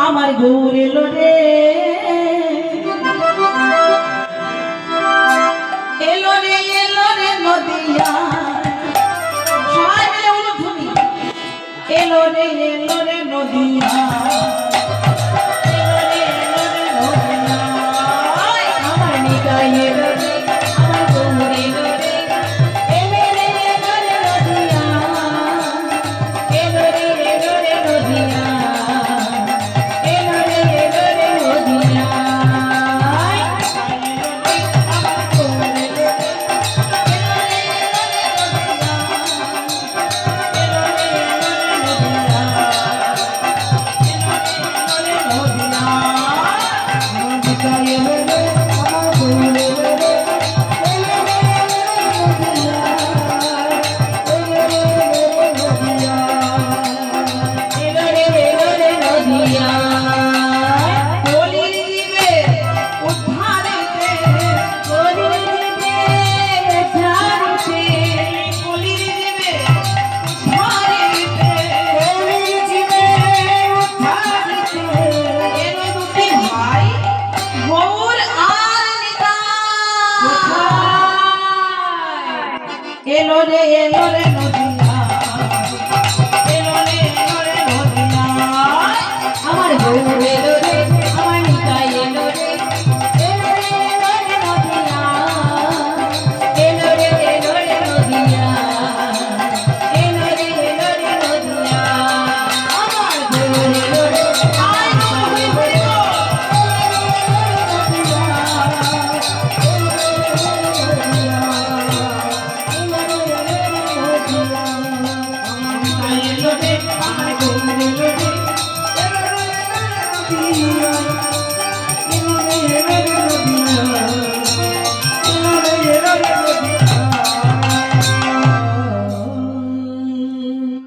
আমার গৌর এলো রে এলো রে নদিয়া সবাই মিলে বলো তুমি এলো রে নদিয়া আমার নিতাই এলো রে আমার গৌর এলো রে এলো রে নদিয়া এলো রে নদিয়া এলো রে নদিয়া এলো রে নদিয়া আমার গৌর এলো রে আমার নিতাই এলো রে এলো রে নদিয়া এলো রে নদিয়া এলো রে নদিয়া আমার গৌর এলো রে আয় গৌর